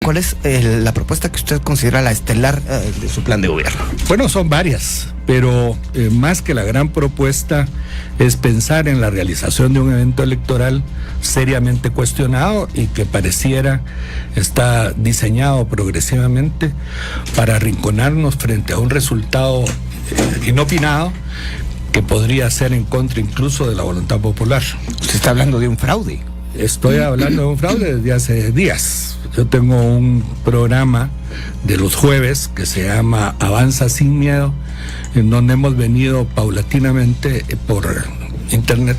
¿cuál es la propuesta que usted considera la estelar de su plan de gobierno? Bueno, son varias, pero más que la gran propuesta es pensar en la realización de un evento electoral seriamente cuestionado y que pareciera está diseñado progresivamente para arrinconarnos frente a un resultado inopinado que podría ser en contra incluso de la voluntad popular. Usted está hablando de un fraude. Estoy hablando de un fraude desde hace días. Yo tengo un programa de los jueves que se llama Avanza sin Miedo, en donde hemos venido paulatinamente por internet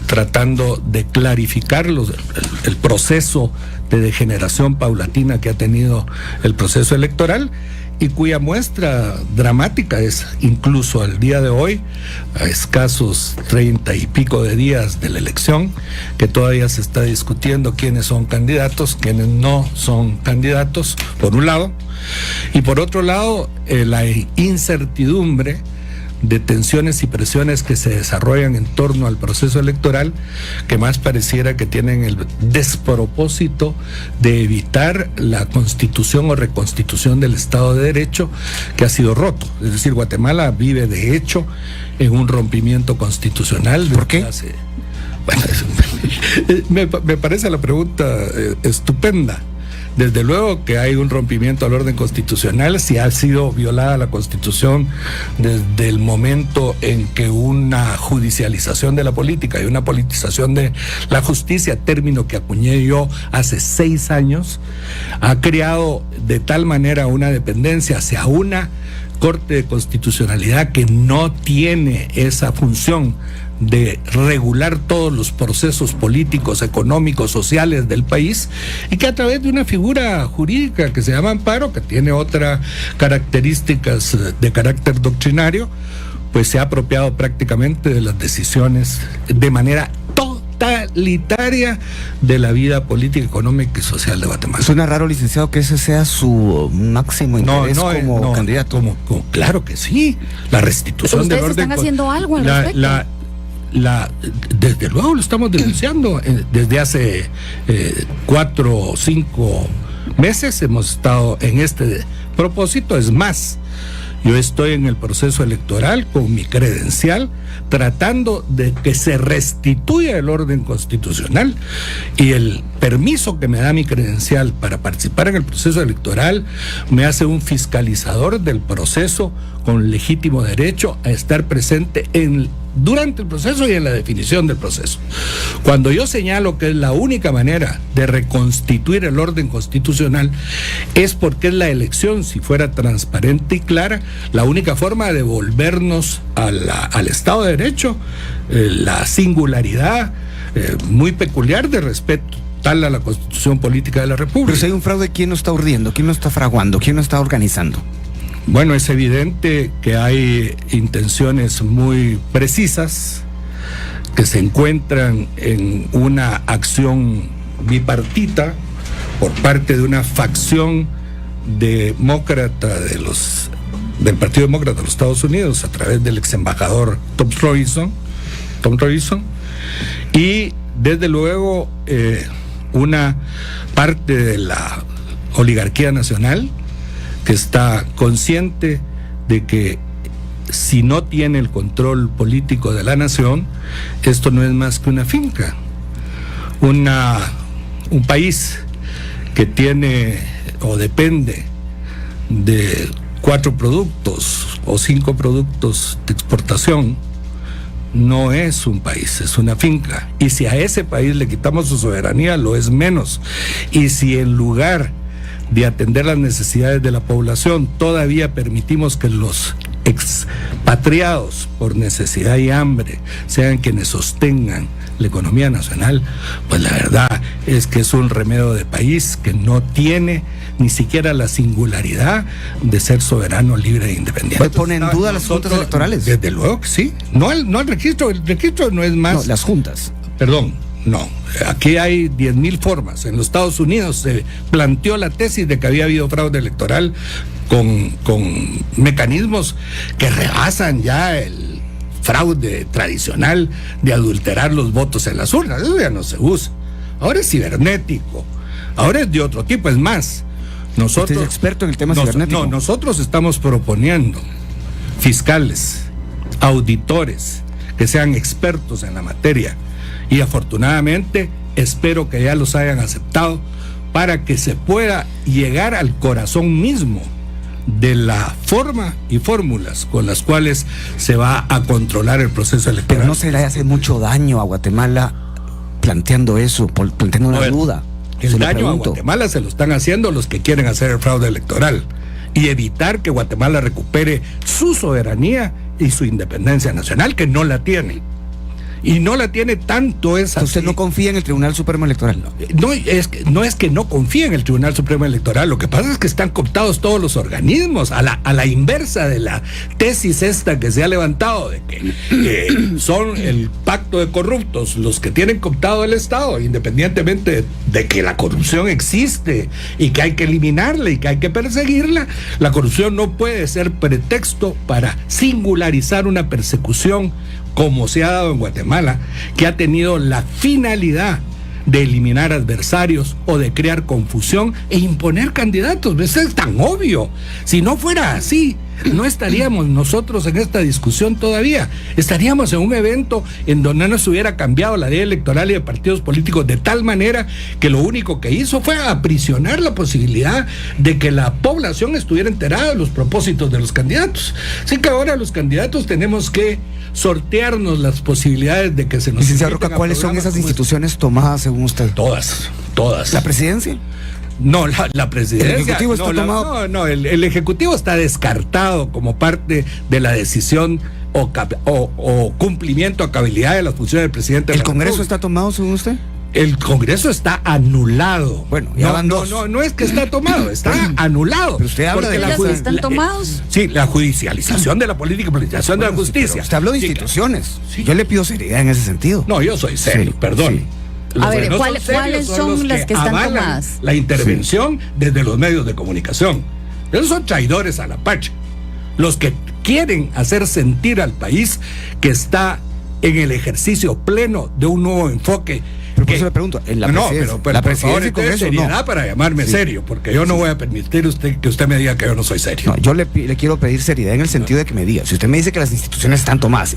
tratando de clarificar el proceso de degeneración paulatina que ha tenido el proceso electoral, y cuya muestra dramática es incluso al día de hoy, a escasos 30 y pico de días de la elección, que todavía se está discutiendo quiénes son candidatos, quiénes no son candidatos, por un lado, y por otro lado, la incertidumbre de tensiones y presiones que se desarrollan en torno al proceso electoral, que más pareciera que tienen el despropósito de evitar la constitución o reconstitución del Estado de Derecho que ha sido roto. Es decir, Guatemala vive de hecho en un rompimiento constitucional. ¿Por qué? Bueno, me parece la pregunta estupenda. Desde luego que hay un rompimiento al orden constitucional, si ha sido violada la Constitución desde el momento en que una judicialización de la política y una politización de la justicia, término que acuñé yo hace 6 años, ha creado de tal manera una dependencia hacia una Corte de Constitucionalidad que no tiene esa función de regular todos los procesos políticos, económicos, sociales del país, y que a través de una figura jurídica que se llama amparo, que tiene otras características de carácter doctrinario, pues se ha apropiado prácticamente de las decisiones de manera totalitaria de la vida política, económica y social de Guatemala. Suena raro, licenciado, que ese sea su máximo interés como candidato. Claro que sí, la restitución del orden. ¿Ustedes están haciendo algo al respecto? Desde luego lo estamos denunciando. Desde hace 4 o 5 meses hemos estado en este propósito. Es más, yo estoy en el proceso electoral con mi credencial tratando de que se restituya el orden constitucional, y el permiso que me da mi credencial para participar en el proceso electoral me hace un fiscalizador del proceso con legítimo derecho a estar presente durante el proceso y en la definición del proceso. Cuando yo señalo que es la única manera de reconstituir el orden constitucional, es porque es la elección, si fuera transparente y clara, la única forma de devolvernos al Estado de Derecho, la singularidad muy peculiar de respeto tal a la Constitución Política de la República. Pero si hay un fraude, ¿quién lo está urdiendo? ¿Quién lo está fraguando? ¿Quién lo está organizando? Bueno, es evidente que hay intenciones muy precisas que se encuentran en una acción bipartita por parte de una facción demócrata del Partido Demócrata de los Estados Unidos a través del ex embajador Tom Robinson, y desde luego una parte de la oligarquía nacional que está consciente de que si no tiene el control político de la nación, esto no es más que una finca. Un país que tiene o depende de 4 productos o 5 productos de exportación, no es un país, es una finca. Y si a ese país le quitamos su soberanía, lo es menos. Y si en lugar de atender las necesidades de la población todavía permitimos que los expatriados por necesidad y hambre sean quienes sostengan la economía nacional, pues la verdad es que es un remedio de país que no tiene ni siquiera la singularidad de ser soberano, libre e independiente. ¿Pues pone en duda las juntas electorales? Desde luego que sí. No el registro no es más. No, las juntas. Perdón, no. Aquí hay 10,000 formas. En los Estados Unidos se planteó la tesis de que había habido fraude electoral con mecanismos que rebasan ya el fraude tradicional de adulterar los votos en las urnas. Eso ya no se usa. Ahora es cibernético. Ahora es de otro tipo, es más. Nosotros, ¿usted es experto en el tema cibernético? No, nosotros estamos proponiendo fiscales, auditores, que sean expertos en la materia. Y afortunadamente espero que ya los hayan aceptado para que se pueda llegar al corazón mismo de la forma y fórmulas con las cuales se va a controlar el proceso electoral. Pero no se le hace mucho daño a Guatemala planteando eso, planteando una duda. El daño a Guatemala se lo están haciendo los que quieren hacer el fraude electoral y evitar que Guatemala recupere su soberanía y su independencia nacional, que no la tiene. Y no la tiene tanto esa. ¿Usted no confía en el Tribunal Supremo Electoral? No es que no confíe en el Tribunal Supremo Electoral. Lo que pasa es que están cooptados todos los organismos, a la inversa de la tesis esta que se ha levantado de que son el pacto de corruptos los que tienen cooptado el Estado, independientemente de que la corrupción existe y que hay que eliminarla y que hay que perseguirla. La corrupción no puede ser pretexto para singularizar una persecución como se ha dado en Guatemala, que ha tenido la finalidad de eliminar adversarios o de crear confusión e imponer candidatos. Eso es tan obvio. Si no fuera así, no estaríamos nosotros en esta discusión todavía. Estaríamos en un evento en donde no se hubiera cambiado la ley electoral y de partidos políticos de tal manera que lo único que hizo fue aprisionar la posibilidad de que la población estuviera enterada de los propósitos de los candidatos. Así que ahora los candidatos tenemos que sortearnos las posibilidades de que se nos... Licenciado Roca, ¿cuáles son esas instituciones tomadas según usted? Todas. ¿La presidencia? No, la presidencia. ¿El Ejecutivo está tomado? No, el Ejecutivo está descartado como parte de la decisión o cumplimiento a cabalidad de las funciones del presidente. ¿El Congreso está tomado según usted? El Congreso está anulado. Bueno, ya van dos. No es que está tomado, está anulado. Pero usted habla de ¿están tomados? Sí, la judicialización de la política y politización de la justicia. Usted habló de instituciones. Sí. Yo le pido seriedad en ese sentido. No, yo soy serio, perdón. Sí. A ver, ¿cuáles son las que están tomadas? La intervención desde los medios de comunicación. Esos son traidores a la patria. Los que quieren hacer sentir al país que está en el ejercicio pleno de un nuevo enfoque. Pero por eso le pregunto, en la presidencia, pero la por favor, presidencia y Congreso, seriedad para llamarme serio, porque yo no voy a permitir que usted me diga que yo no soy serio. No, yo le quiero pedir seriedad en el sentido de que me diga, si usted me dice que las instituciones están tomadas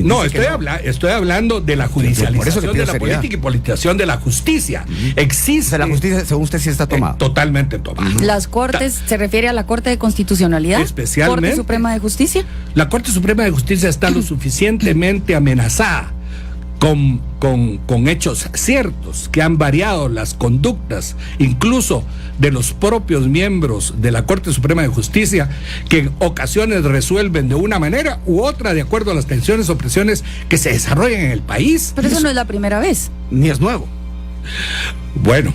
no, estoy hablando de la judicialización de la política y politización de la justicia. Existe. O sea, la justicia, según usted, sí está tomada. Totalmente tomada. Las Cortes, ¿se refiere a la Corte de Constitucionalidad? Especialmente. ¿Corte Suprema de Justicia? La Corte Suprema de Justicia está lo suficientemente amenazada con hechos ciertos que han variado las conductas, incluso de los propios miembros de la Corte Suprema de Justicia, que en ocasiones resuelven de una manera u otra de acuerdo a las tensiones o presiones que se desarrollan en el país. Pero eso no es la primera vez. Ni es nuevo. Bueno,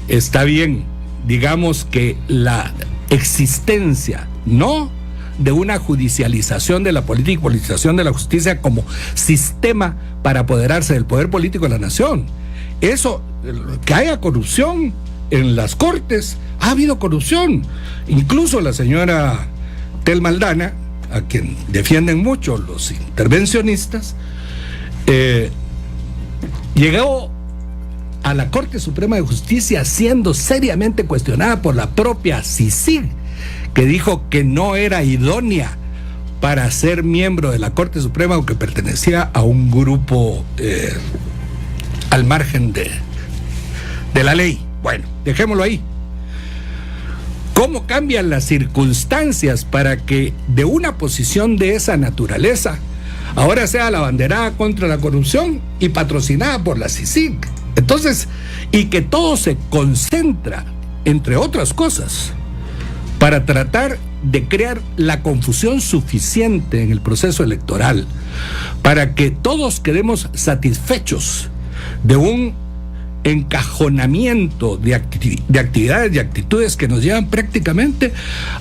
está bien. Digamos que la existencia, no de una judicialización de la política y politización de la justicia como sistema para apoderarse del poder político de la nación. Eso, que haya corrupción en las cortes, ha habido corrupción. Incluso la señora Tel Maldana, a quien defienden mucho los intervencionistas, llegó a la Corte Suprema de Justicia siendo seriamente cuestionada por la propia CICIG, que dijo que no era idónea para ser miembro de la Corte Suprema o que pertenecía a un grupo al margen de la ley. Bueno, dejémoslo ahí. ¿Cómo cambian las circunstancias para que de una posición de esa naturaleza ahora sea la banderada contra la corrupción y patrocinada por la CICIG? Entonces, y que todo se concentra, entre otras cosas, para tratar de crear la confusión suficiente en el proceso electoral para que todos quedemos satisfechos de un encajonamiento de actividades y actitudes que nos llevan prácticamente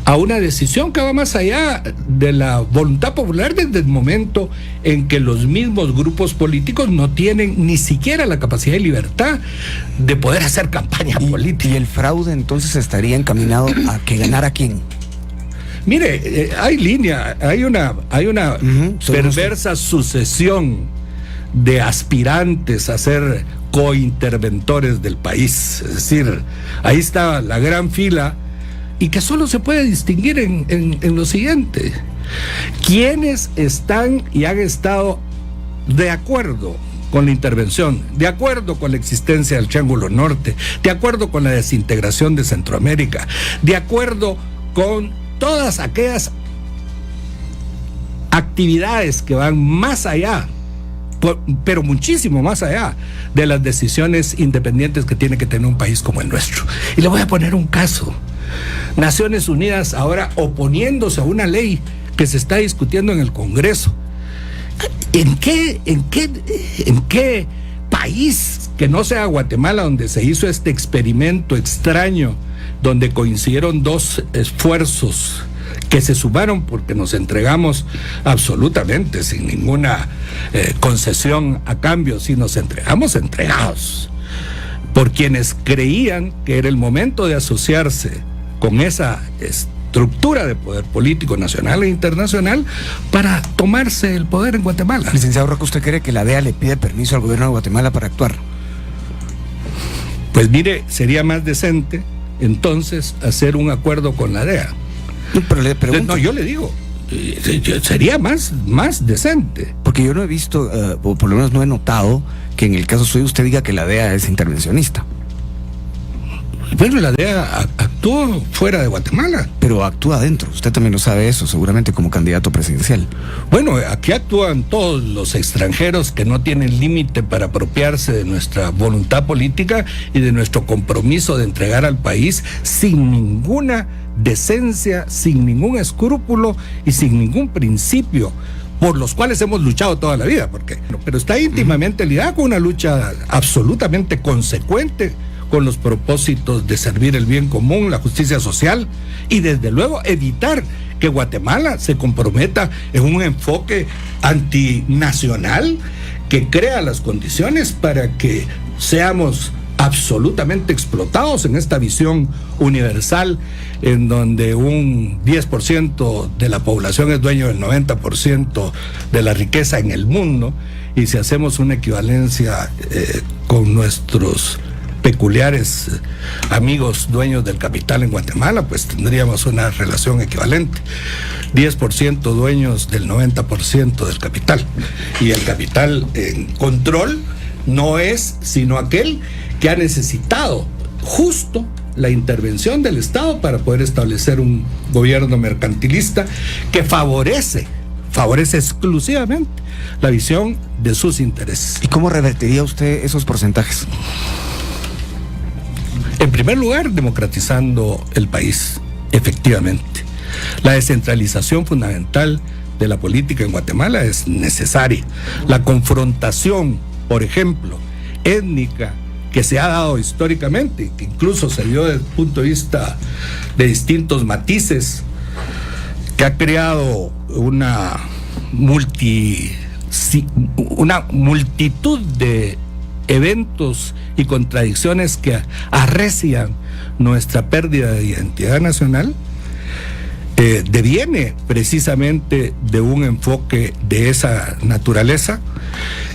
a una decisión que va más allá de la voluntad popular desde el momento en que los mismos grupos políticos no tienen ni siquiera la capacidad y libertad de poder hacer campaña política. ¿Y el fraude entonces estaría encaminado a que ganara quién? Mire, hay una perversa sucesión de aspirantes a ser cointerventores del país. Es decir, ahí está la gran fila, y que solo se puede distinguir en lo siguiente: quienes están y han estado de acuerdo con la intervención, de acuerdo con la existencia del Triángulo Norte, de acuerdo con la desintegración de Centroamérica, de acuerdo con todas aquellas actividades que van más allá, pero muchísimo más allá de las decisiones independientes que tiene que tener un país como el nuestro. Y le voy a poner un caso. Naciones Unidas ahora oponiéndose a una ley que se está discutiendo en el Congreso. ¿En qué país que no sea Guatemala, donde se hizo este experimento extraño, donde coincidieron dos esfuerzos que se sumaron porque nos entregamos absolutamente sin ninguna concesión a cambio, si nos entregamos entregados por quienes creían que era el momento de asociarse con esa estructura de poder político nacional e internacional para tomarse el poder en Guatemala? Licenciado Roca, ¿usted cree que la DEA le pide permiso al gobierno de Guatemala para actuar? Pues mire, sería más decente entonces hacer un acuerdo con la DEA. Pero le pregunto. No, yo le digo, sería más decente. Porque yo no he visto, o por lo menos no he notado, que en el caso suyo usted diga que la DEA es intervencionista. Pero la DEA actuó fuera de Guatemala. Pero actúa adentro, usted también lo sabe eso, seguramente como candidato presidencial. Bueno, aquí actúan todos los extranjeros que no tienen límite para apropiarse de nuestra voluntad política y de nuestro compromiso de entregar al país sin ninguna decencia, sin ningún escrúpulo y sin ningún principio por los cuales hemos luchado toda la vida, pero está íntimamente ligada con una lucha absolutamente consecuente con los propósitos de servir el bien común, la justicia social y desde luego evitar que Guatemala se comprometa en un enfoque antinacional que crea las condiciones para que seamos absolutamente explotados en esta visión universal en donde un 10% de la población es dueño del 90% de la riqueza en el mundo, y si hacemos una equivalencia con nuestros peculiares amigos dueños del capital en Guatemala, pues tendríamos una relación equivalente. 10% dueños del 90% del capital, y el capital en control no es sino aquel que ha necesitado justo la intervención del Estado para poder establecer un gobierno mercantilista que favorece exclusivamente la visión de sus intereses. ¿Y cómo revertiría usted esos porcentajes? En primer lugar, democratizando el país, efectivamente. La descentralización fundamental de la política en Guatemala es necesaria. La confrontación, por ejemplo, étnica, que se ha dado históricamente, que incluso se dio desde el punto de vista de distintos matices, que ha creado una multitud de eventos y contradicciones que arrecian nuestra pérdida de identidad nacional, deviene precisamente de un enfoque de esa naturaleza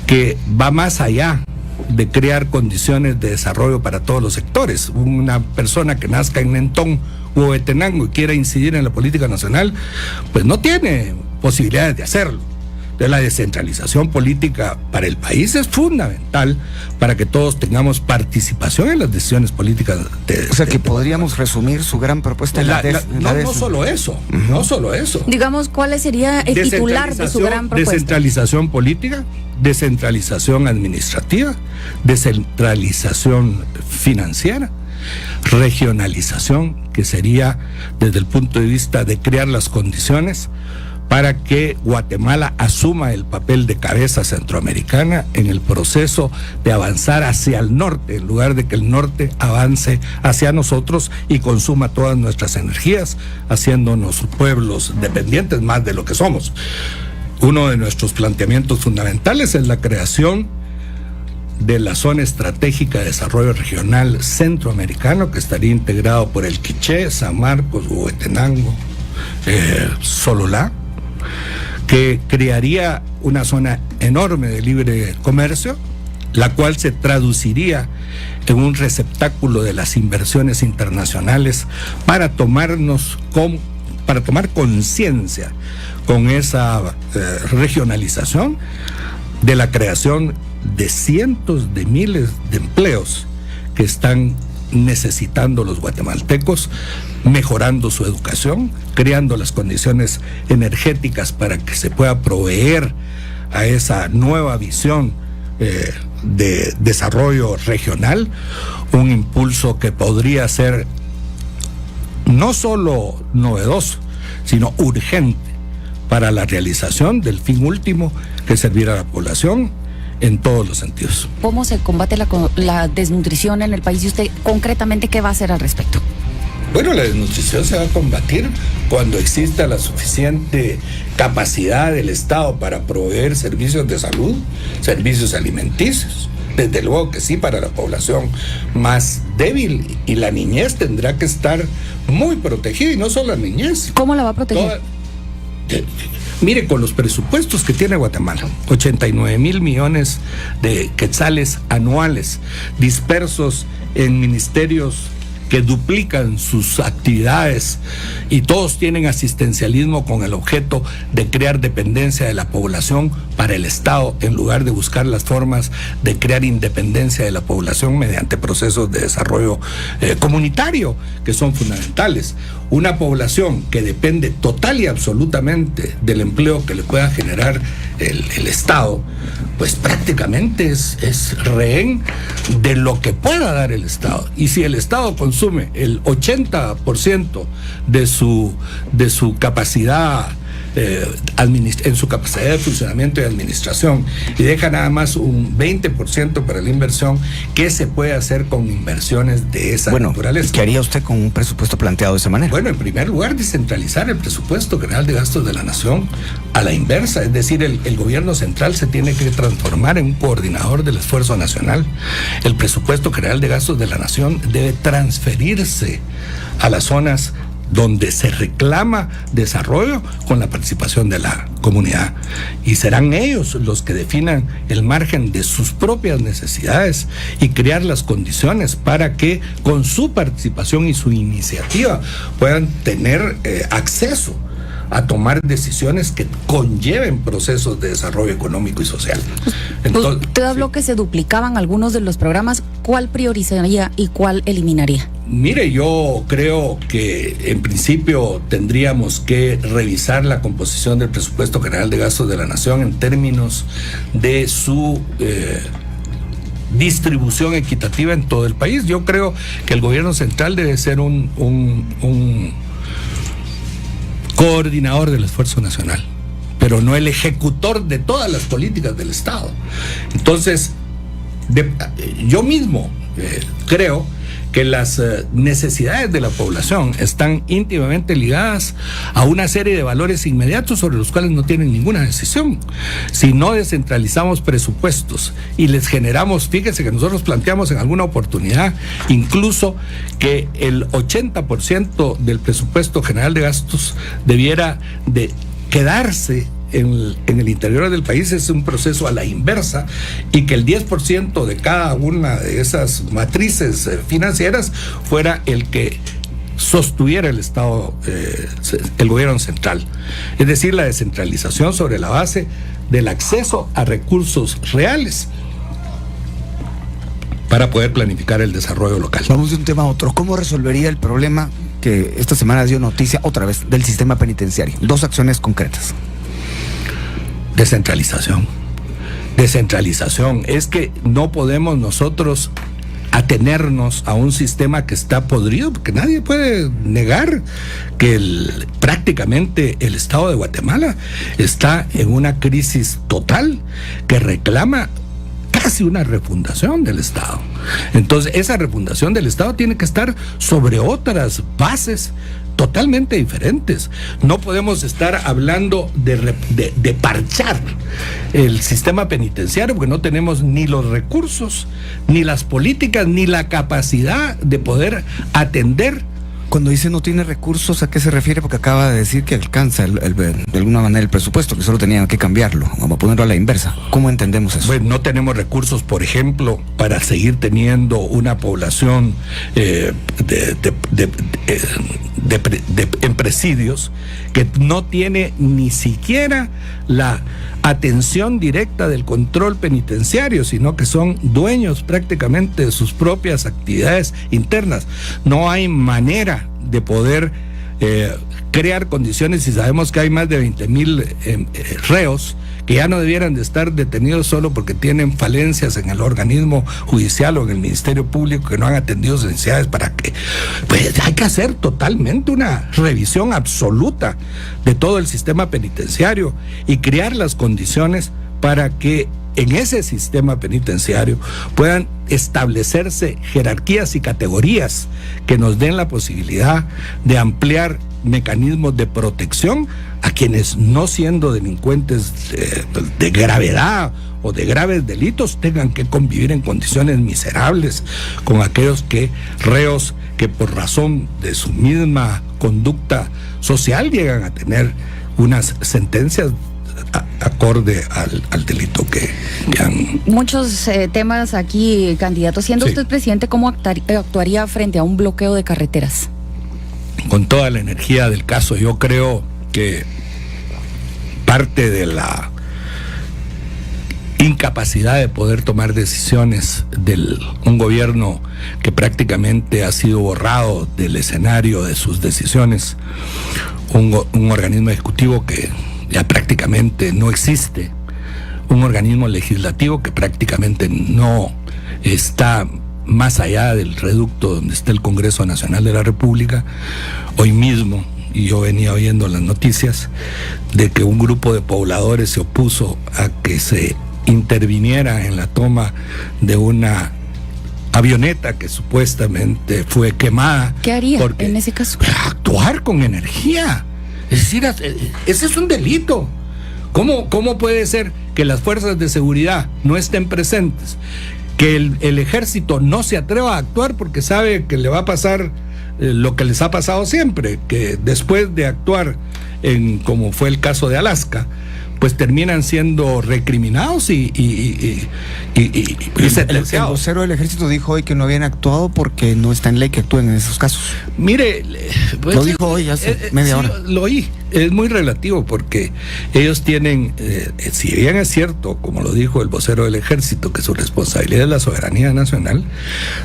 que va más allá de crear condiciones de desarrollo para todos los sectores. Una persona que nazca en Mentón o Huehuetenango y quiera incidir en la política nacional, pues no tiene posibilidades de hacerlo. Entonces, la descentralización política para el país es fundamental para que todos tengamos participación en las decisiones políticas. O sea que podríamos resumir su gran propuesta en no solo eso, no solo eso. Digamos, ¿cuál sería el titular de su gran propuesta? Descentralización política, descentralización administrativa, descentralización financiera, regionalización, que sería desde el punto de vista de crear las condiciones para que Guatemala asuma el papel de cabeza centroamericana en el proceso de avanzar hacia el norte, en lugar de que el norte avance hacia nosotros y consuma todas nuestras energías, haciéndonos pueblos dependientes más de lo que somos. Uno de nuestros planteamientos fundamentales es la creación de la Zona Estratégica de Desarrollo Regional Centroamericano, que estaría integrado por el Quiché, San Marcos, Huehuetenango, Sololá, que crearía una zona enorme de libre comercio, la cual se traduciría en un receptáculo de las inversiones internacionales para tomar conciencia con esa regionalización de la creación de cientos de miles de empleos que están necesitando los guatemaltecos, mejorando su educación, creando las condiciones energéticas para que se pueda proveer a esa nueva visión de desarrollo regional, un impulso que podría ser no solo novedoso, sino urgente para la realización del fin último, que es servir a la población en todos los sentidos. ¿Cómo se combate la desnutrición en el país y usted concretamente qué va a hacer al respecto? Bueno, la desnutrición se va a combatir cuando exista la suficiente capacidad del Estado para proveer servicios de salud, servicios alimenticios. Desde luego que sí, para la población más débil, y la niñez tendrá que estar muy protegida, y no solo la niñez. ¿Cómo la va a proteger? Mire, con los presupuestos que tiene Guatemala, 89,000 millones de quetzales anuales dispersos en ministerios que duplican sus actividades, y todos tienen asistencialismo con el objeto de crear dependencia de la población para el Estado, en lugar de buscar las formas de crear independencia de la población mediante procesos de desarrollo comunitario, que son fundamentales. Una población que depende total y absolutamente del empleo que le pueda generar el Estado, pues prácticamente es rehén de lo que pueda dar el Estado. Y si el Estado consume el 80% de su capacidad en su capacidad de funcionamiento y administración, y deja nada más un 20% para la inversión, ¿qué se puede hacer con inversiones de esa naturaleza? ¿Qué haría usted con un presupuesto planteado de esa manera? Bueno, en primer lugar, descentralizar el presupuesto general de gastos de la nación a la inversa, es decir, el gobierno central se tiene que transformar en un coordinador del esfuerzo nacional. El presupuesto general de gastos de la nación debe transferirse a las zonas donde se reclama desarrollo con la participación de la comunidad, y serán ellos los que definan el margen de sus propias necesidades y crear las condiciones para que con su participación y su iniciativa puedan tener acceso a tomar decisiones que conlleven procesos de desarrollo económico y social. Entonces, usted habló que se duplicaban algunos de los programas. ¿Cuál priorizaría y cuál eliminaría? Mire, yo creo que en principio tendríamos que revisar la composición del presupuesto general de gastos de la nación en términos de su distribución equitativa en todo el país. Yo creo que el gobierno central debe ser un coordinador del esfuerzo nacional, pero no el ejecutor de todas las políticas del Estado. Entonces, yo mismo creo que las necesidades de la población están íntimamente ligadas a una serie de valores inmediatos sobre los cuales no tienen ninguna decisión. Si no descentralizamos presupuestos y les generamos, fíjese que nosotros planteamos en alguna oportunidad incluso que el 80% del presupuesto general de gastos debiera de quedarse en el interior del país, es un proceso a la inversa, y que el 10% de cada una de esas matrices financieras fuera el que sostuviera el Estado, el gobierno central. Es decir, la descentralización sobre la base del acceso a recursos reales para poder planificar el desarrollo local. Vamos de un tema a otro. ¿Cómo resolvería el problema que esta semana dio noticia otra vez del sistema penitenciario? 2 acciones concretas. Descentralización. Es que no podemos nosotros atenernos a un sistema que está podrido, porque nadie puede negar que prácticamente el Estado de Guatemala está en una crisis total que reclama casi una refundación del Estado. Entonces, esa refundación del Estado tiene que estar sobre otras bases totalmente diferentes. No podemos estar hablando de parchar el sistema penitenciario, porque no tenemos ni los recursos, ni las políticas, ni la capacidad de poder atender Cuando dice no tiene recursos, ¿a qué se refiere? Porque acaba de decir que alcanza de alguna manera el presupuesto, que solo tenían que cambiarlo, vamos a ponerlo a la inversa. ¿Cómo entendemos eso? Bueno, no tenemos recursos, por ejemplo, para seguir teniendo una población en presidios que no tiene ni siquiera la atención directa del control penitenciario, sino que son dueños prácticamente de sus propias actividades internas. No hay manera de poder crear condiciones, y sabemos que hay más de 20,000 reos que ya no debieran de estar detenidos solo porque tienen falencias en el organismo judicial o en el Ministerio Público, que no han atendido sus necesidades. Para que, pues hay que hacer totalmente una revisión absoluta de todo el sistema penitenciario y crear las condiciones para que en ese sistema penitenciario puedan establecerse jerarquías y categorías que nos den la posibilidad de ampliar mecanismos de protección a quienes, no siendo delincuentes de gravedad o de graves delitos, tengan que convivir en condiciones miserables con aquellos reos que por razón de su misma conducta social llegan a tener unas sentencias acorde al delito que han... Muchos temas aquí, candidato. Siendo Sí. usted presidente, ¿cómo actuaría frente a un bloqueo de carreteras? Con toda la energía del caso. Yo creo que parte de la incapacidad de poder tomar decisiones de un gobierno que prácticamente ha sido borrado del escenario de sus decisiones, un organismo ejecutivo que ya prácticamente no existe, un organismo legislativo que prácticamente no está más allá del reducto donde está el Congreso Nacional de la República. Hoy mismo, y yo venía oyendo las noticias de que un grupo de pobladores se opuso a que se interviniera en la toma de una avioneta que supuestamente fue quemada. ¿Qué haría porque en ese caso? actuar con energía. Es decir, ese es un delito. ¿Cómo puede ser que las fuerzas de seguridad no estén presentes? Que el ejército no se atreva a actuar porque sabe que le va a pasar lo que les ha pasado siempre, que después de actuar como fue el caso de Alaska, pues terminan siendo recriminados y El sentenciados. vocero del ejército dijo hoy que no habían actuado porque no está en ley que actúen en esos casos. Mire, pues, Lo dijo hoy hace media hora. Lo oí. Es muy relativo porque ellos tienen, si bien es cierto, como lo dijo el vocero del ejército, que su responsabilidad es la soberanía nacional,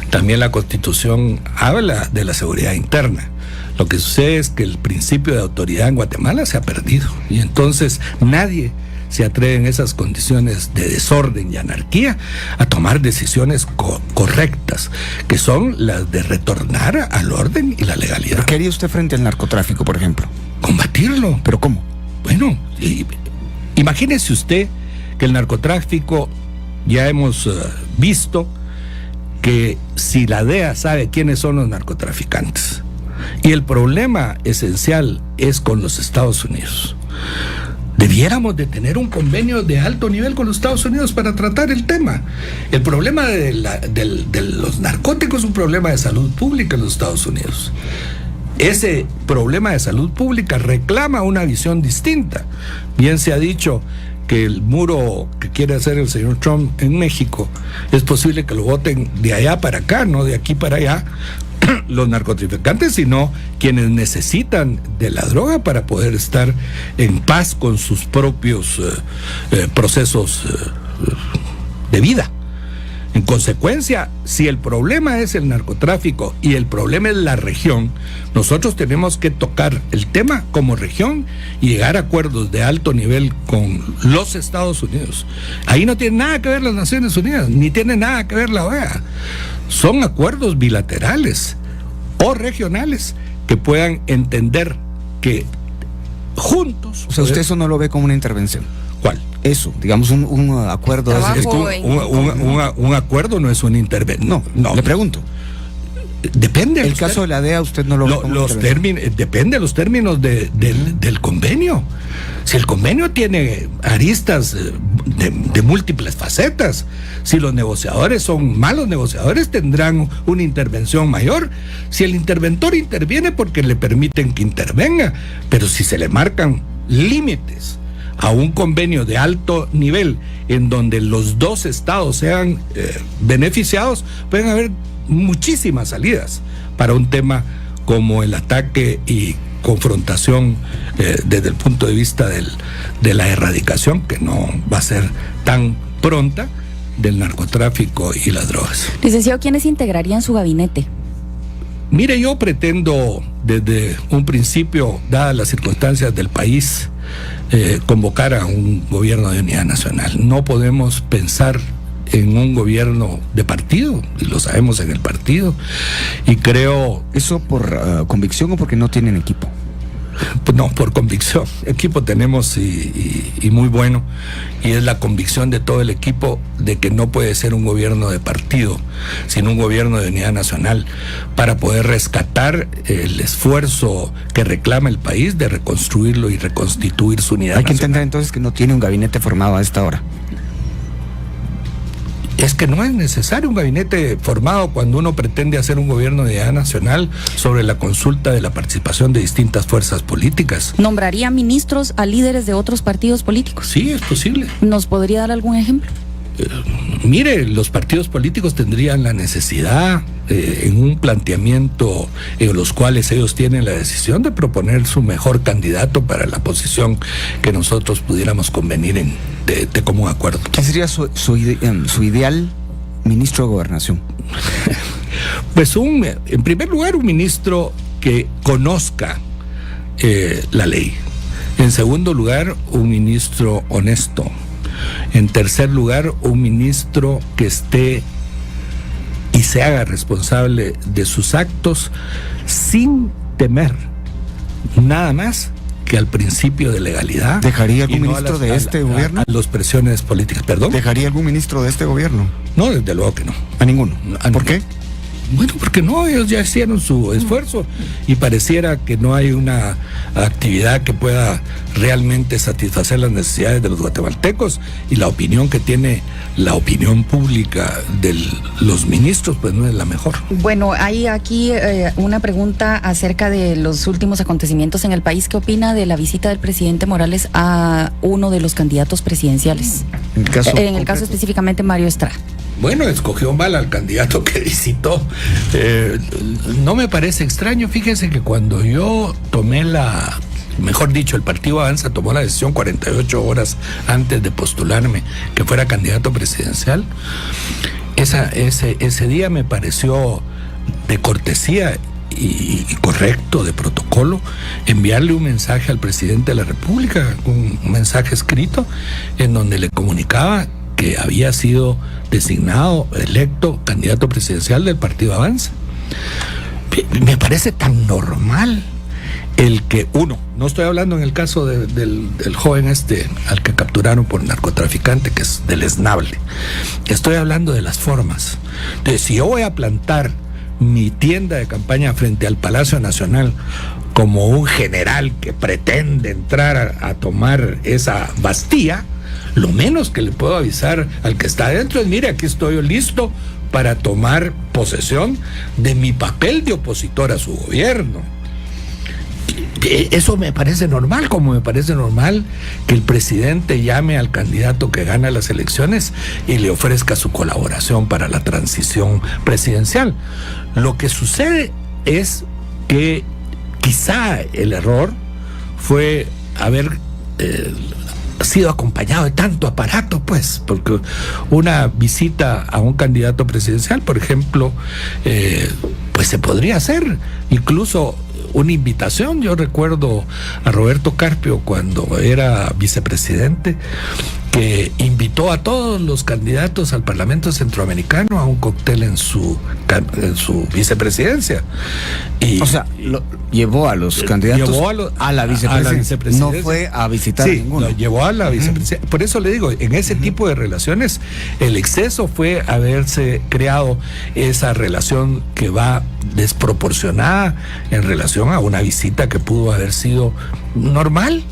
también la Constitución habla de la seguridad interna. Lo que sucede es que el principio de autoridad en Guatemala se ha perdido y entonces nadie se atreve en esas condiciones de desorden y anarquía a tomar decisiones correctas, que son las de retornar al orden y la legalidad. ¿Qué haría usted frente al narcotráfico, por ejemplo? Combatirlo. ¿Pero cómo? Bueno, imagínese usted que el narcotráfico, ya hemos visto que si la DEA sabe quiénes son los narcotraficantes, y el problema esencial es con los Estados Unidos, debiéramos de tener un convenio de alto nivel con los Estados Unidos para tratar el tema. El problema de los narcóticos es un problema de salud pública en los Estados Unidos. Ese problema de salud pública reclama una visión distinta. Bien se ha dicho que el muro que quiere hacer el señor Trump en México, es posible que lo voten de allá para acá, no de aquí para allá, los narcotraficantes, sino quienes necesitan de la droga para poder estar en paz con sus propios procesos de vida. En consecuencia, si el problema es el narcotráfico y el problema es la región, nosotros tenemos que tocar el tema como región y llegar a acuerdos de alto nivel con los Estados Unidos. Ahí no tiene nada que ver las Naciones Unidas, ni tiene nada que ver la OEA. Son acuerdos bilaterales o regionales que puedan entender que juntos... O sea, usted eso no lo ve como una intervención. ¿Cuál? Eso, digamos un acuerdo. Trabajo Es que un acuerdo no es una intervención. No, le pregunto. Depende. El caso de la DEA, usted no lo ve como depende de los términos del convenio. Si el convenio tiene aristas de múltiples facetas, si los negociadores son malos negociadores, tendrán una intervención mayor. Si el interventor interviene porque le permiten que intervenga, pero si se le marcan límites a un convenio de alto nivel en donde los dos estados sean beneficiados, pueden haber muchísimas salidas para un tema como el ataque y confrontación desde el punto de vista de la erradicación, que no va a ser tan pronta, del narcotráfico y las drogas. Licenciado, ¿quiénes integrarían su gabinete? Mire, yo pretendo desde un principio, dadas las circunstancias del país, convocar a un gobierno de unidad nacional. No podemos pensar en un gobierno de partido, y lo sabemos en el partido, y creo... ¿Eso por convicción o porque no tienen equipo? No, por convicción. Equipo tenemos y muy bueno, y es la convicción de todo el equipo de que no puede ser un gobierno de partido, sino un gobierno de unidad nacional, para poder rescatar el esfuerzo que reclama el país de reconstruirlo y reconstituir su unidad Hay que nacional. entender entonces que no tiene un gabinete formado a esta hora. Es que no es necesario un gabinete formado cuando uno pretende hacer un gobierno de unidad nacional sobre la consulta de la participación de distintas fuerzas políticas. ¿Nombraría ministros a líderes de otros partidos políticos? Sí, es posible. ¿Nos podría dar algún ejemplo? Mire, los partidos políticos tendrían la necesidad, en un planteamiento en los cuales ellos tienen la decisión de proponer su mejor candidato para la posición que nosotros pudiéramos convenir de común acuerdo. ¿Qué sería su ideal ministro de Gobernación? Pues en primer lugar, un ministro que conozca la ley. En segundo lugar, un ministro honesto. En tercer lugar, un ministro que esté y se haga responsable de sus actos sin temer nada más que al principio de legalidad. ¿Dejaría algún ministro de este gobierno? A las presiones políticas, perdón. ¿Dejaría algún ministro de este gobierno? No, desde luego que no. ¿A ninguno? ¿Por qué? Bueno, porque no, ellos ya hicieron su esfuerzo y pareciera que no hay una actividad que pueda realmente satisfacer las necesidades de los guatemaltecos, y la opinión que tiene la opinión pública de los ministros pues no es la mejor. Bueno, hay aquí una pregunta acerca de los últimos acontecimientos en el país. ¿Qué opina de la visita del presidente Morales a uno de los candidatos presidenciales? En el caso específicamente Mario Estrada. Bueno, escogió mal al candidato que visitó. No me parece extraño. Fíjense que cuando yo tomé mejor dicho, el Partido Avanza tomó la decisión 48 horas antes de postularme que fuera candidato presidencial. Ese día me pareció de cortesía y correcto, de protocolo, enviarle un mensaje al presidente de la República, un mensaje escrito en donde le comunicaba que había sido designado, electo candidato presidencial del Partido Avanza. Me parece tan normal el que no estoy hablando en el caso del joven al que capturaron por narcotraficante, que es deleznable. Estoy hablando de las formas. Entonces, si yo voy a plantar mi tienda de campaña frente al Palacio Nacional como un general que pretende entrar a tomar esa Bastilla, lo menos que le puedo avisar al que está adentro es: mire, aquí estoy listo para tomar posesión de mi papel de opositor a su gobierno. Eso me parece normal, como me parece normal que el presidente llame al candidato que gana las elecciones y le ofrezca su colaboración para la transición presidencial. Lo que sucede es que quizá el error fue haber sido acompañado de tanto aparato, pues, porque una visita a un candidato presidencial, por ejemplo, pues se podría hacer incluso una invitación. Yo recuerdo a Roberto Carpio, cuando era vicepresidente, que invitó a todos los candidatos al Parlamento Centroamericano a un cóctel en su vicepresidencia. Y, o sea, llevó a los candidatos a la vicepresidencia. No fue a visitar ninguno. Lo llevó a la vicepresidencia. Por eso le digo, en ese tipo de relaciones, el exceso fue haberse creado esa relación que va desproporcionada en relación a una visita que pudo haber sido normal.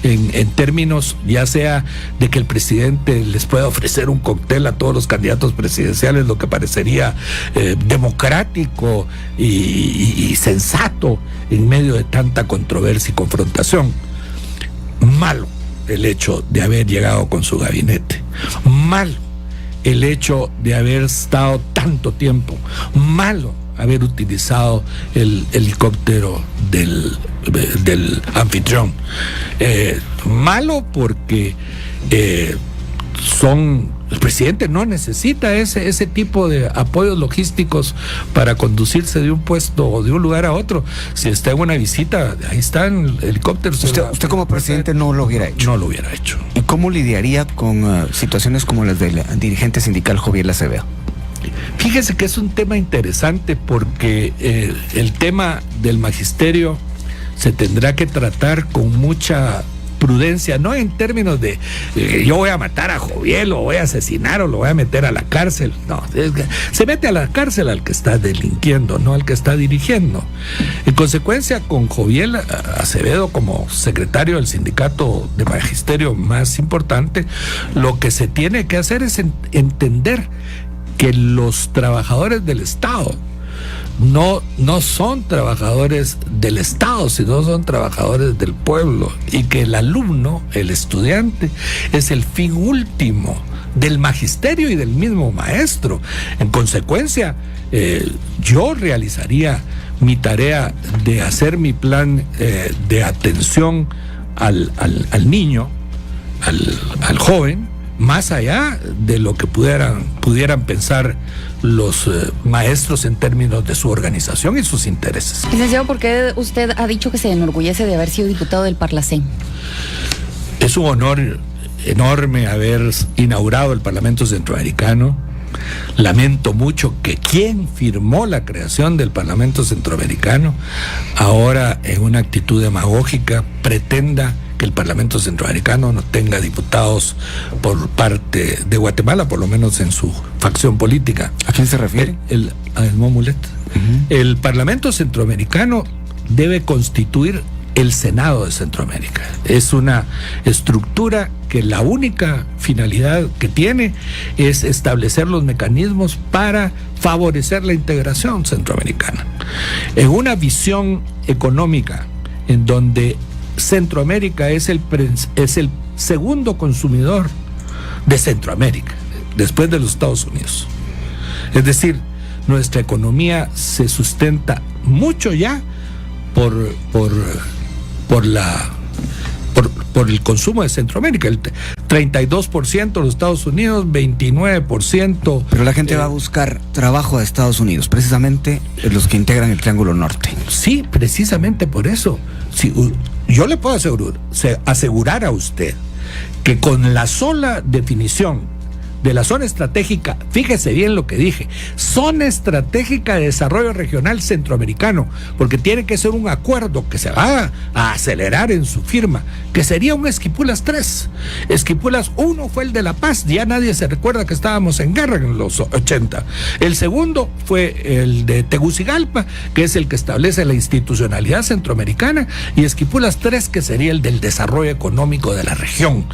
En términos ya sea de que el presidente les pueda ofrecer un cóctel a todos los candidatos presidenciales, lo que parecería democrático y sensato en medio de tanta controversia y confrontación. Malo el hecho de haber llegado con su gabinete, malo el hecho de haber estado tanto tiempo, malo haber utilizado el helicóptero del anfitrión. Malo porque el presidente no necesita ese tipo de apoyos logísticos para conducirse de un puesto o de un lugar a otro. Si está en una visita, ahí están helicópteros. Usted como presidente no lo hubiera hecho. No lo hubiera hecho. ¿Y cómo lidiaría con situaciones como las del dirigente sindical Joviel Acevedo? Fíjese que es un tema interesante porque el tema del magisterio se tendrá que tratar con mucha prudencia, no en términos de yo voy a matar a Joviel o voy a asesinar o lo voy a meter a la cárcel. No, se mete a la cárcel al que está delinquiendo, no al que está dirigiendo. En consecuencia, con Joviel Acevedo como secretario del sindicato de magisterio más importante, lo que se tiene que hacer es entender que los trabajadores del Estado no son trabajadores del Estado, sino son trabajadores del pueblo, y que el alumno, el estudiante, es el fin último del magisterio y del mismo maestro. En consecuencia, yo realizaría mi tarea de hacer mi plan de atención al niño, al joven, más allá de lo que pudieran pensar los maestros en términos de su organización y sus intereses. Licenciado, ¿por qué usted ha dicho que se enorgullece de haber sido diputado del Parlacén? Es un honor enorme haber inaugurado el Parlamento Centroamericano. Lamento mucho que quien firmó la creación del Parlamento Centroamericano ahora, en una actitud demagógica, pretenda que el Parlamento Centroamericano no tenga diputados por parte de Guatemala, por lo menos en su facción política. ¿A quién se refiere? A Edmond Mulet. El Parlamento Centroamericano debe constituir el Senado de Centroamérica. Es una estructura que la única finalidad que tiene es establecer los mecanismos para favorecer la integración centroamericana. En una visión económica en donde Centroamérica es el segundo consumidor de Centroamérica, después de los Estados Unidos. Es decir, nuestra economía se sustenta mucho ya por el consumo de Centroamérica. El 32% de los Estados Unidos, 29%. Pero la gente va a buscar trabajo a Estados Unidos, precisamente los que integran el Triángulo Norte. Sí, precisamente por eso. Sí, yo le puedo asegurar a usted que con la sola definición de la zona estratégica, fíjese bien lo que dije, zona estratégica de desarrollo regional centroamericano, porque tiene que ser un acuerdo que se va a acelerar en su firma, que sería un Esquipulas 3. Esquipulas 1 fue el de La Paz, ya nadie se recuerda que estábamos en guerra en los 80. El segundo fue el de Tegucigalpa, que es el que establece la institucionalidad centroamericana, y Esquipulas 3, que sería el del desarrollo económico de la región.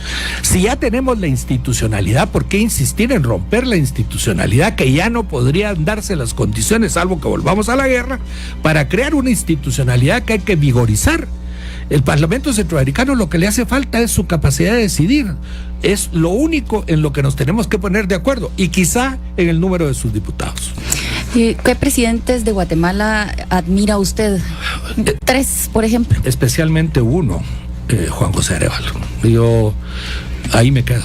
Si ya tenemos la institucionalidad, ¿por qué insistir en romper la institucionalidad, que ya no podrían darse las condiciones, salvo que volvamos a la guerra, para crear una institucionalidad que hay que vigorizar? El Parlamento Centroamericano lo que le hace falta es su capacidad de decidir. Es lo único en lo que nos tenemos que poner de acuerdo, y quizá en el número de sus diputados. ¿Qué presidentes de Guatemala admira usted? 3, por ejemplo. Especialmente uno, Juan José Arevalo. Yo ahí me quedo,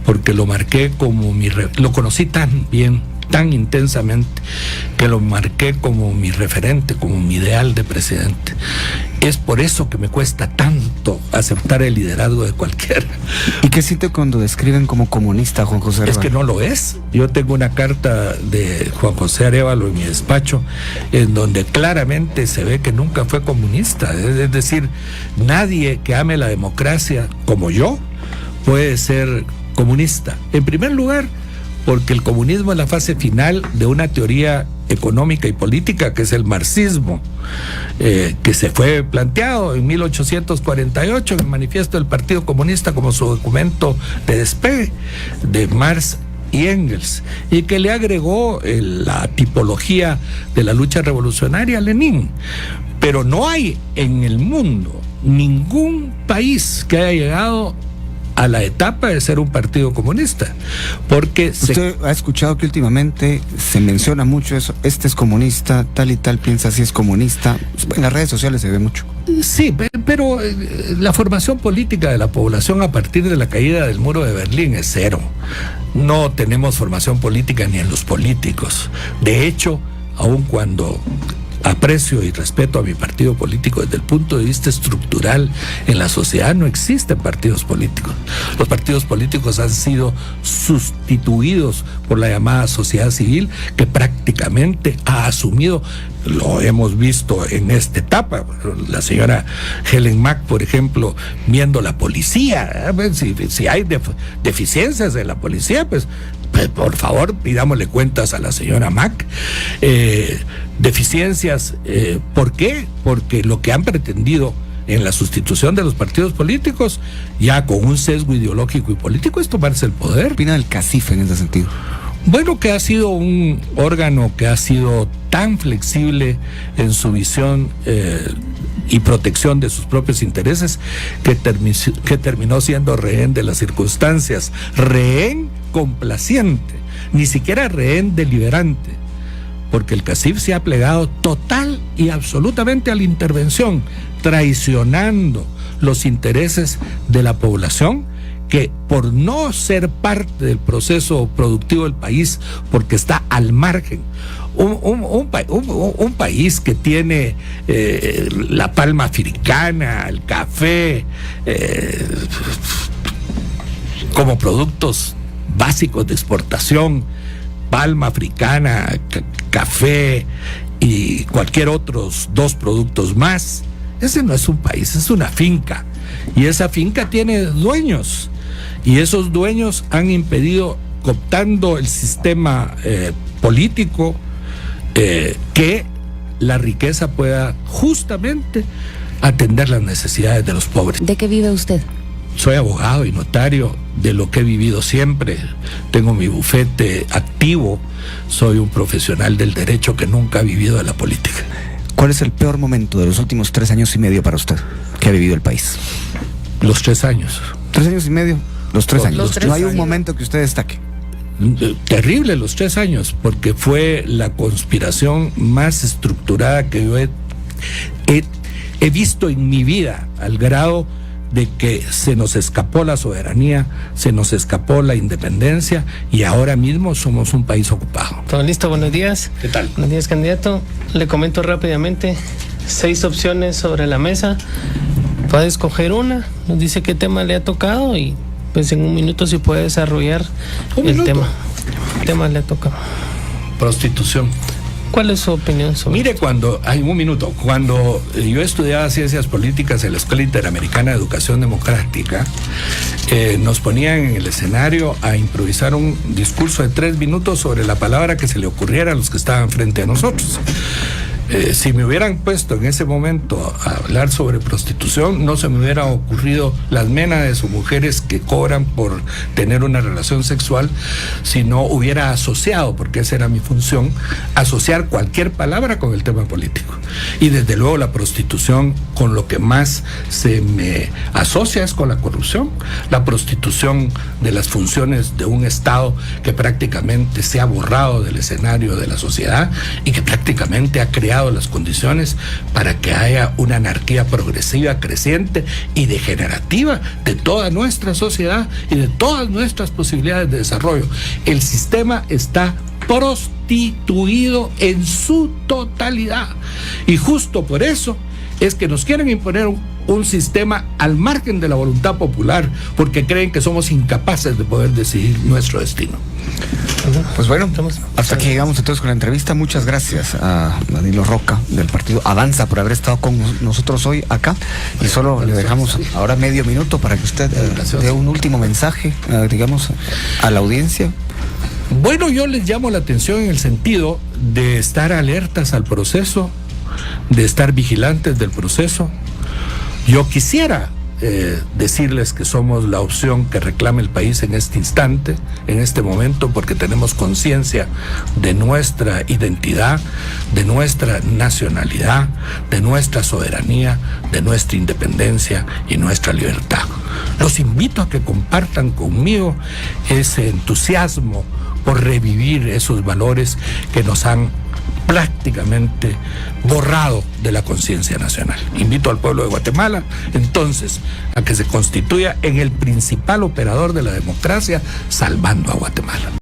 porque lo marqué como lo conocí tan bien, tan intensamente, que lo marqué como mi referente, como mi ideal de presidente. Es por eso que me cuesta tanto dispuesto a aceptar el liderazgo de cualquiera. ¿Y qué siente cuando describen como comunista a Juan José Arévalo? Es que no lo es. Yo tengo una carta de Juan José Arévalo en mi despacho en donde claramente se ve que nunca fue comunista. Es decir, nadie que ame la democracia como yo puede ser comunista. En primer lugar, porque el comunismo es la fase final de una teoría económica y política que es el marxismo, que se fue planteado en 1848 en el manifiesto del Partido Comunista como su documento de despegue de Marx y Engels, y que le agregó la tipología de la lucha revolucionaria a Lenin. Pero no hay en el mundo ningún país que haya llegado a la etapa de ser un partido comunista, porque usted ha escuchado que últimamente se menciona mucho eso, este es comunista, tal y tal piensa si es comunista, en las redes sociales se ve mucho. Sí, pero la formación política de la población a partir de la caída del muro de Berlín es cero. No tenemos formación política ni en los políticos. De hecho, aun cuando aprecio y respeto a mi partido político desde el punto de vista estructural, en la sociedad no existen partidos políticos. Los partidos políticos han sido sustituidos por la llamada sociedad civil, que prácticamente ha asumido, lo hemos visto en esta etapa, la señora Helen Mack, por ejemplo, viendo la policía, si hay deficiencias de la policía, pues por favor, pidámosle cuentas a la señora Mack. Deficiencias, ¿por qué? Porque lo que han pretendido en la sustitución de los partidos políticos, ya con un sesgo ideológico y político, es tomarse el poder. ¿Qué opina del CACIF en ese sentido? Bueno, que ha sido un órgano que ha sido tan flexible en su visión y protección de sus propios intereses, que terminó siendo rehén de las circunstancias, rehén complaciente, ni siquiera rehén deliberante, porque el CACIF se ha plegado total y absolutamente a la intervención, traicionando los intereses de la población, que por no ser parte del proceso productivo del país, porque está al margen, un país que tiene la palma africana, el café, como productos básicos de exportación, palma africana, café y cualquier otros dos productos más. Ese no es un país, es una finca, y esa finca tiene dueños, y esos dueños han impedido, cooptando el sistema político, que la riqueza pueda justamente atender las necesidades de los pobres. ¿De qué vive usted? Soy abogado y notario, de lo que he vivido siempre. Tengo mi bufete activo. Soy un profesional del derecho que nunca ha vivido de la política. ¿Cuál es el peor momento de los últimos 3 años y medio para usted que ha vivido el país? Los 3 años. 3 años y medio, los 3 años. Los 3 no hay un años. momento que usted destaque. Terrible los 3 años, porque fue la conspiración más estructurada que yo he visto en mi vida, al grado de que se nos escapó la soberanía, se nos escapó la independencia, y ahora mismo somos un país ocupado. Todo listo, buenos días. ¿Qué tal? Buenos días, candidato. Le comento rápidamente 6 opciones sobre la mesa. Puede escoger una, nos dice qué tema le ha tocado y pues en un minuto si puede desarrollar el tema. ¿Qué tema le ha tocado? Prostitución. ¿Cuál es su opinión sobre Mire, cuando yo estudiaba ciencias políticas en la Escuela Interamericana de Educación Democrática, nos ponían en el escenario a improvisar un discurso de 3 minutos sobre la palabra que se le ocurriera a los que estaban frente a nosotros. Si me hubieran puesto en ese momento a hablar sobre prostitución, no se me hubiera ocurrido las menas o mujeres que cobran por tener una relación sexual, si no hubiera asociado, porque esa era mi función, asociar cualquier palabra con el tema político. Y desde luego la prostitución, con lo que más se me asocia es con la corrupción, la prostitución de las funciones de un Estado que prácticamente se ha borrado del escenario de la sociedad y que prácticamente ha creado las condiciones para que haya una anarquía progresiva, creciente y degenerativa de toda nuestra sociedad y de todas nuestras posibilidades de desarrollo. El sistema está prostituido en su totalidad, y justo por eso es que nos quieren imponer un sistema al margen de la voluntad popular, porque creen que somos incapaces de poder decidir nuestro destino. Pues bueno, hasta aquí llegamos entonces con la entrevista. Muchas gracias a Danilo Roca del partido Avanza por haber estado con nosotros hoy acá, y solo le dejamos ahora medio minuto para que usted dé un último mensaje, digamos, a la audiencia. Bueno, yo les llamo la atención en el sentido de estar alertas al proceso, de estar vigilantes del proceso. Yo quisiera decirles que somos la opción que reclama el país en este instante, en este momento, porque tenemos conciencia de nuestra identidad, de nuestra nacionalidad, de nuestra soberanía, de nuestra independencia y nuestra libertad. Los invito a que compartan conmigo ese entusiasmo por revivir esos valores que nos han prácticamente borrado de la conciencia nacional. Invito al pueblo de Guatemala, entonces, a que se constituya en el principal operador de la democracia, salvando a Guatemala.